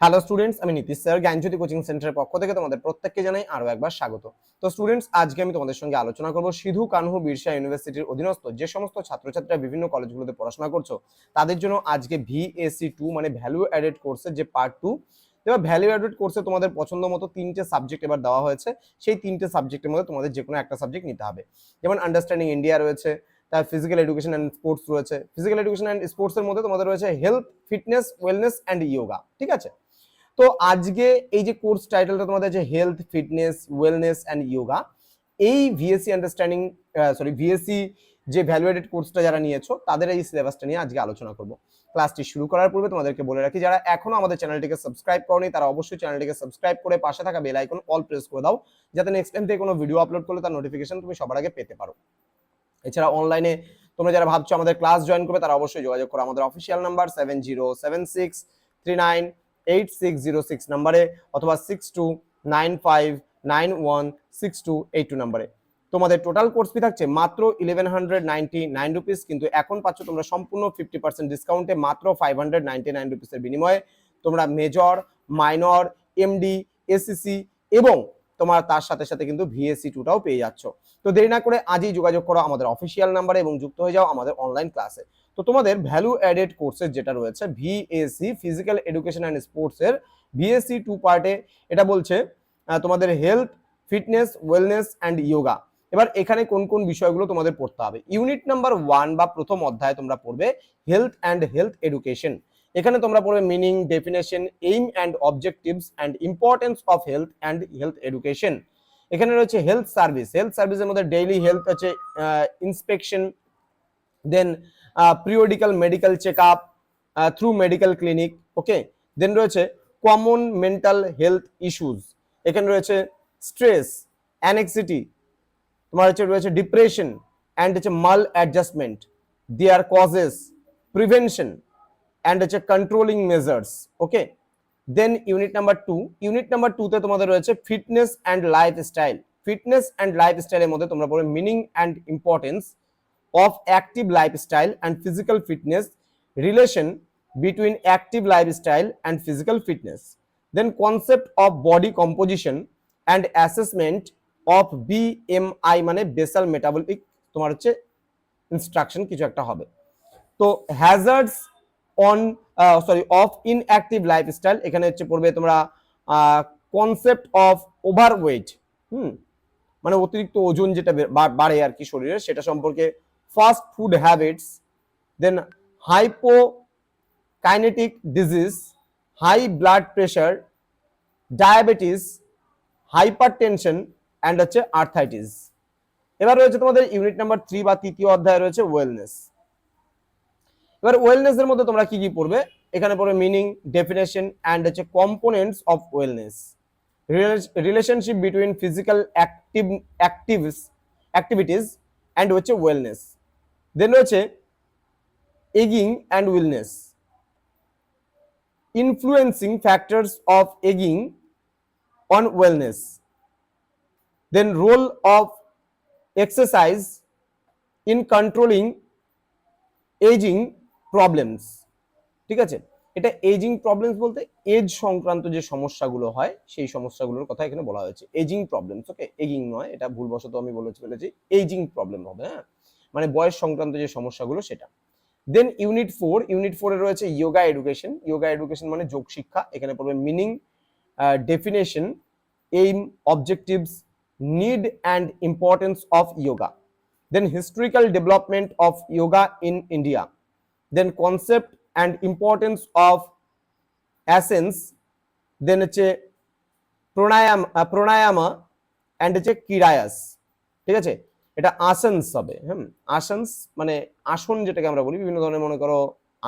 Hello students, আমি Nitish sir জ্ঞানজ্যোতি coaching সেন্টারের পক্ষ থেকে তোমাদের প্রত্যেককে জানাই আরো একবার স্বাগত। তো স্টুডেন্টস, আজকে আমি তোমাদের সঙ্গে আলোচনা করব সিধু কানহু বিরসা ইউনিভার্সিটির অধীনস্থ যে সমস্ত ছাত্রছাত্রীরা বিভিন্ন কলেজগুলোতে পড়াশোনা করছো তাদের জন্য আজকে ভিএসি 2 মানে ভ্যালু অ্যাডেড কোর্সের যে পার্ট 2। এবার ভ্যালু অ্যাডেড কোর্সে তোমাদের পছন্দ মতো 3টে সাবজেক্ট এবার দেওয়া হয়েছে। সেই 3টে সাবজেক্টের মধ্যে তোমাদের যে কোনো একটা সাবজেক্ট নিতে হবে। যেমন আন্ডারস্ট্যান্ডিং ইন্ডিয়া রয়েছে, তার ফিজিক্যাল এডুকেশন অ্যান্ড স্পোর্টস রয়েছে। ফিজিক্যাল এডুকেশন অ্যান্ড স্পোর্টস এর মধ্যে তোমাদের রয়েছে health, fitness, wellness and yoga. ঠিক আছে, তো আজকে এই যে কোর্স টাইটেলটা তোমাদের আছে health, fitness, wellness and yoga, এই ভিএসসি আন্ডারস্ট্যান্ডিং ভিএসসি যে ভ্যালুয়েটেড কোর্সটা যারা নিয়েছো তাদের এই সিলেবাসটা নিয়ে আজকে আলোচনা করব। ক্লাসটি শুরু করার পূর্বে তোমাদেরকে বলে রাখি, যারা এখনো আমাদের চ্যানেলটিকে সাবস্ক্রাইব করনি তারা অবশ্যই চ্যানেলটিকে সাবস্ক্রাইব করে পাশে থাকা বেল আইকন অল প্রেস করে দাও, যাতে নেক্সট টাইম থেকে কোনো ভিডিও আপলোড করলে তার নোটিফিকেশন তুমি সবার আগে পেতে পারো। এছাড়া অনলাইনে তোমরা যারা ভাবছো আমাদের ক্লাস জয়েন করবে তারা অবশ্যই যোগাযোগ করো আমাদের অফিসিয়াল নাম্বার 7076398606 নম্বরে অথবা 6295916282 নম্বরে। তোমাদের টোটাল কোর্স ফি থাকছে মাত্র 1199 রুপিস, কিন্তু এখন পাচ্ছ তোমরা সম্পূর্ণ 50% ডিসকাউন্টে মাত্র 599 রুপিসের বিনিময়ে তোমরা মেজর, মাইনর, এমডি, এসিসি এবং তোমার তার সাথে সাথে কিন্তু ভিএসসি 2টাও পেয়ে যাচ্ছ। তো দেরি না করে আজই যোগাযোগ করো আমাদের অফিসিয়াল নাম্বারে এবং যুক্ত হয়ে যাও আমাদের অনলাইন ক্লাসে। তো তোমাদের ভ্যালু অ্যাডেড কোর্সের যেটা রয়েছে VSC physical education and sports এর ভিএসসি 2 পার্টে, এটা বলছে তোমাদের health, fitness, wellness and yoga. এবার এখানে কোন কোন বিষয়গুলো তোমাদের পড়তে হবে। ইউনিট নাম্বার 1 বা প্রথম অধ্যায়ে তোমরা পড়বে হেলথ অ্যান্ড হেলথ এডুকেশন। এখানে তোমরা পড়বে meaning, definition, aim and objectives and importance of health and health education. এখানে রয়েছে হেলথ সার্ভিস, হেলথ সার্ভিসের মধ্যে ডেইলি হেলথ আছে, inspection, then periodical medical check up through medical clinic. Okay, then রয়েছে common mental health issues. এখানে রয়েছে stress, anxiety, তোমার হচ্ছে রয়েছে ডিপ্রেশন অ্যান্ড হচ্ছে maladjustment, their causes, prevention and হচ্ছে controlling measures. Okay, then unit number 2, unit number 2 তে তোমাদের রয়েছে fitness and lifestyle. Fitness and লাইফস্টাইলের মধ্যে তোমরা পড়বে meaning and importance of active lifestyle and physical fitness, relation between active lifestyle and physical fitness, then concept of body composition and assessment of BMI মানে basal metabolic তোমার হচ্ছে instruction কিছু একটা হবে। তো hazards on of inactive lifestyle, এখানে হচ্ছে পড়বে তোমরা কনসেপ্ট অফ ওভারওয়েট, মানে অতিরিক্ত ওজন যেটা বাড়ে আর কি শরীরে, সেটা সম্পর্কে fast food habits, then hypokinetic disease, high blood pressure, diabetes, hypertension and হচ্ছে আর্থাইটিস। এবার রয়েছে তোমাদের ইউনিট নাম্বার 3 বা তৃতীয় অধ্যায় রয়েছে ওয়েলনেস। এবার ওয়েলনেস এর মধ্যে তোমরা কি কি পড়বে, এখানে পড়বে মিনিং, ডেফিনেশন অ্যান্ড হচ্ছে components of wellness, relationship between physical activities and হচ্ছে ওয়েলনেস। দেন রয়েছে এগিং and উইলনেস, influencing factors of এগিং on wellness, then role of exercise in controlling ageing problems. ঠিক আছে, এটা এজিং প্রবলেমস বলতে এজ সংক্রান্ত যে সমস্যাগুলো হয় সেই সমস্যাগুলোর কথা এখানে বলা হয়েছে, এজিং প্রবলেমস। ওকে, এজিং নয়, এটা ভুলবশত আমি বলেছি এজিং প্রবলেম হবে, হ্যাঁ, মানে বয়স সংক্রান্ত যে সমস্যাগুলো সেটা। দেন ইউনিট 4, ইউনিট 4 এ রয়েছে যোগা এডুকেশন। যোগা এডুকেশন মানে যোগ শিক্ষা। এখানে পড়বে meaning, definition, aim, objectives, need and importance of yoga, then historical development of yoga in India, then concept and importance of asanas, then হচ্ছে প্রাণায়ামা অ্যান্ড হচ্ছে কিরায়াস। ঠিক আছে, এটা আসনস হবে। আসনস মানে আসন, যেটাকে আমরা বলি বিভিন্ন ধরনের, মনে করো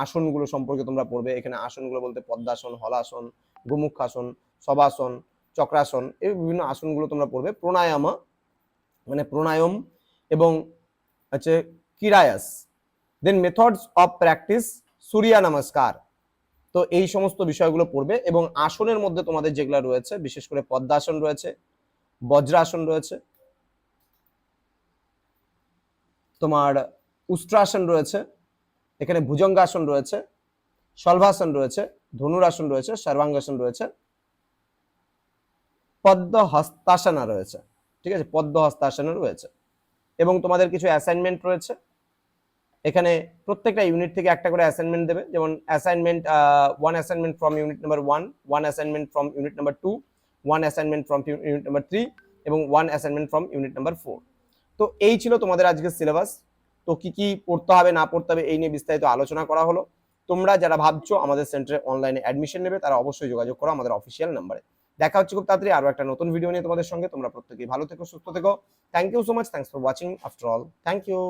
আসনগুলো সম্পর্কে তোমরা পড়বে। এখানে আসনগুলো বলতে পদ্মাসন, হলাসন, গোমুখাসন, শবাসন, চক্রাসন, এই বিভিন্ন আসনগুলো তোমরা পড়বে। প্রাণায়ামা মানে প্রাণায়াম এবং হচ্ছে কিরায়াস, দেন মেথডস অফ প্র্যাকটিস, সূর্য নমস্কার। তো এই সমস্ত বিষয়গুলো পড়বে। এবং আসনের মধ্যে তোমাদের যেগুলো রয়েছে বিশেষ করে পদ্মাসন রয়েছে, বজ্রাসন রয়েছে, তোমার উষ্ট্রাসন রয়েছে, এখানে ভুজঙ্গাসন রয়েছে, শলভাসন রয়েছে, ধনুরাসন রয়েছে, সর্বাঙ্গাসন রয়েছে, পদ্ম হস্তাসনা রয়েছে, ঠিক আছে, পদ্ম হস্তাসনা রয়েছে। এবং তোমাদের কিছু অ্যাসাইনমেন্ট রয়েছে, এখানে প্রত্যেকটা ইউনিট থেকে একটা করে অ্যাসাইনমেন্ট দেবে, যেমন assignment 1 assignment from unit number 1, 1 assignment from unit number 2, 1 assignment from unit number 3 এবং 1 অ্যাসাইনমেন্ট ফ্রম ইউনিট নাম্বার 4। তো এই ছিল তোমাদের আজকের সিলেবাস। তো কি কি পড়তে হবে না পড়তে হবে এই নিয়ে বিস্তারিত আলোচনা করা হলো। তোমরা যারা ভাবছো আমাদের সেন্টারে অনলাইনে অ্যাডমিশন নেবে তারা অবশ্যই যোগাযোগ করো আমাদের অফিসিয়াল নাম্বারে। দেখা হচ্ছে খুব তাড়াতাড়ি আরো একটা নতুন ভিডিও নিয়ে তোমাদের সঙ্গে। তোমরা প্রত্যেকেই ভালো থেকো, সুস্থ থেকো। Thank you so much, thanks for watching after all, thank you.